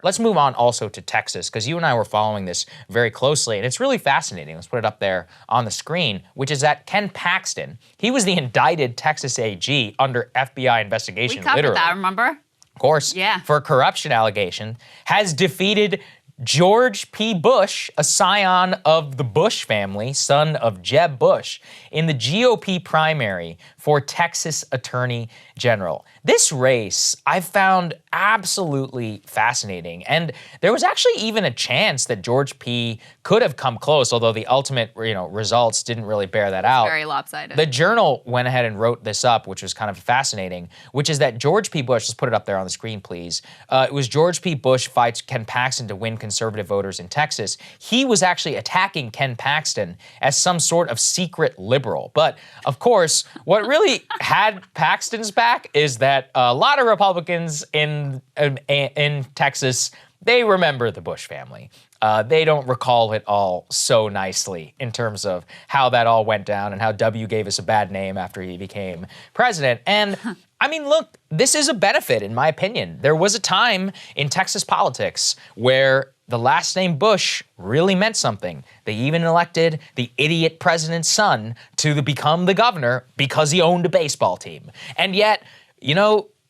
let's move on also to Texas, because you and I were following this very closely, and it's really fascinating. Let's put it up there on the screen, which is that Ken Paxton, he was the indicted Texas AG under FBI investigation, we covered that, remember? Of course, yeah. for a corruption allegation, has defeated George P. Bush, a scion of the Bush family, son of Jeb Bush, in the GOP primary for Texas Attorney General. This race I found absolutely fascinating, and there was actually even a chance that George P. could have come close, although the ultimate, results didn't really bear that out. Very lopsided. The Journal went ahead and wrote this up, which was kind of fascinating, which is that George P. Bush, let's put it up there on the screen, please. It was George P. Bush fights Ken Paxton to win conservative voters in Texas. He was actually attacking Ken Paxton as some sort of secret liberal. But of course, what really had Paxton's back is that a lot of Republicans in Texas, they remember the Bush family. They don't recall it all so nicely in terms of how that all went down and how W gave us a bad name after he became president. And I mean, look, this is a benefit, in my opinion. There was a time in Texas politics where the last name Bush really meant something. They even elected the idiot president's son to become the governor because he owned a baseball team. And yet,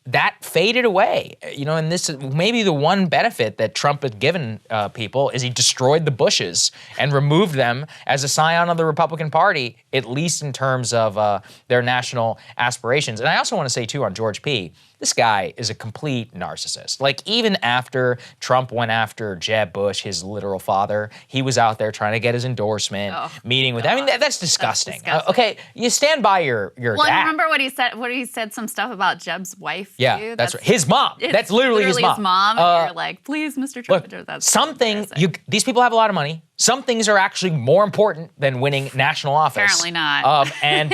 that faded away, and this is maybe the one benefit that Trump had given people is he destroyed the Bushes and removed them as a scion of the Republican Party, at least in terms of their national aspirations. And I also want to say, too, on George P., this guy is a complete narcissist. Like, even after Trump went after Jeb Bush, his literal father, he was out there trying to get his endorsement, meeting with, that's disgusting. Okay, you stand by your dad. Well, remember what he said, he said some stuff about Jeb's wife, yeah, too? That's right. His mom. That's literally his mom. And you're like, please, Mr. Trump. Look, these people have a lot of money. Some things are actually more important than winning national office. Apparently not. And,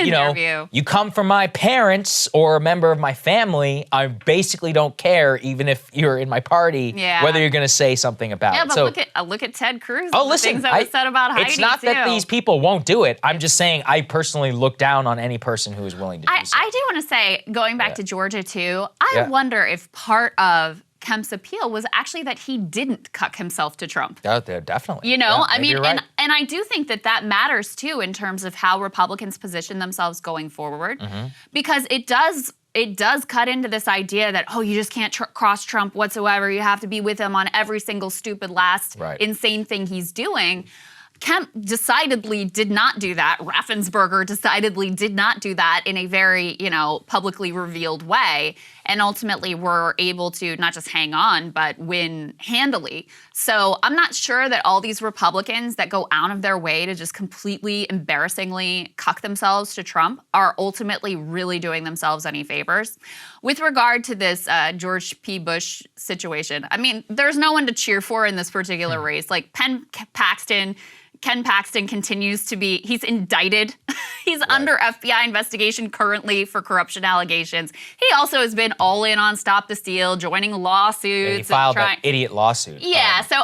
you come from my parents or a member of my family, I basically don't care, even if you're in my party, whether you're going to say something about it. Yeah, but look at Ted Cruz. Oh, listen, things that was said about Heidi, it's not that these people won't do it. I'm just saying I personally look down on any person who is willing to do so. I do want to say, going back to Georgia, too, I wonder if part of Kemp's appeal was actually that he didn't cuck himself to Trump. Oh, definitely. Right. And I do think that matters too in terms of how Republicans position themselves going forward, because it does cut into this idea that, you just can't cross Trump whatsoever. You have to be with him on every single stupid insane thing he's doing. Kemp decidedly did not do that. Raffensperger decidedly did not do that in a very, publicly revealed way, and ultimately were able to not just hang on, but win handily. So I'm not sure that all these Republicans that go out of their way to just completely embarrassingly cuck themselves to Trump are ultimately really doing themselves any favors. With regard to this George P. Bush situation, there's no one to cheer for in this particular race. Like Ken Paxton continues to be, he's indicted. He's under FBI investigation currently for corruption allegations. He also has been all in on Stop the Steal, joining lawsuits. Yeah, he filed that idiot lawsuit. Yeah, so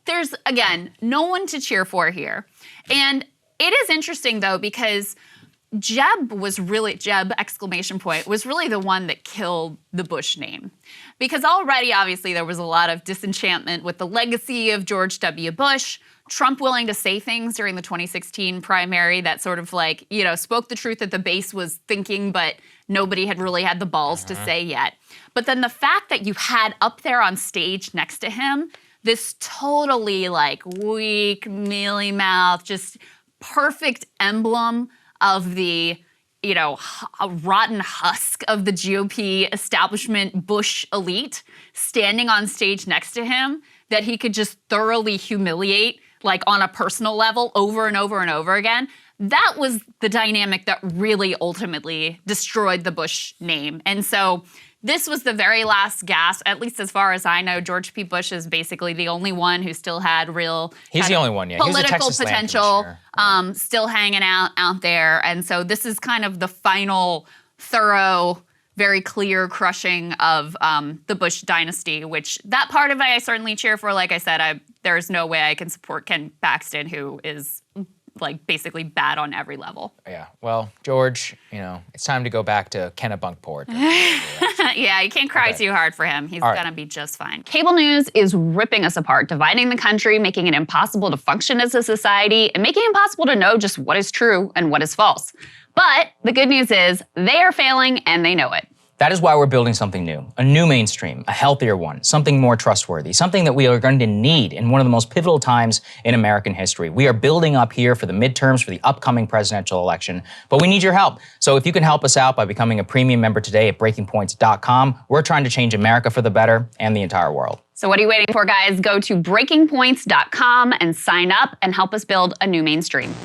there's, again, no one to cheer for here. And it is interesting, though, because Jeb, was really the one that killed the Bush name. Because already, obviously, there was a lot of disenchantment with the legacy of George W. Bush. Trump willing to say things during the 2016 primary that sort of spoke the truth that the base was thinking, but nobody had really had the balls to say yet. But then the fact that you had up there on stage next to him, this totally weak, mealy mouth, just perfect emblem of the, a rotten husk of the GOP establishment Bush elite standing on stage next to him that he could just thoroughly humiliate on a personal level over and over and over again. That was the dynamic that really ultimately destroyed the Bush name. And so this was the very last gasp, at least as far as I know. George P. Bush is basically the only one who still had real political potential, still hanging out there. And so this is kind of the final thorough, very clear crushing of the Bush dynasty, which that part of it I certainly cheer for. Like I said, there's no way I can support Ken Paxton, who is like basically bad on every level. Yeah. Well, George, it's time to go back to Kennebunkport. Yeah, you can't cry too hard for him. He's gonna be just fine. Cable news is ripping us apart, dividing the country, making it impossible to function as a society, and making it impossible to know just what is true and what is false. But the good news is they are failing and they know it. That is why we're building something new, a new mainstream, a healthier one, something more trustworthy, something that we are going to need in one of the most pivotal times in American history. We are building up here for the midterms, for the upcoming presidential election, but we need your help. So if you can help us out by becoming a premium member today at breakingpoints.com, we're trying to change America for the better and the entire world. So what are you waiting for, guys? Go to breakingpoints.com and sign up and help us build a new mainstream.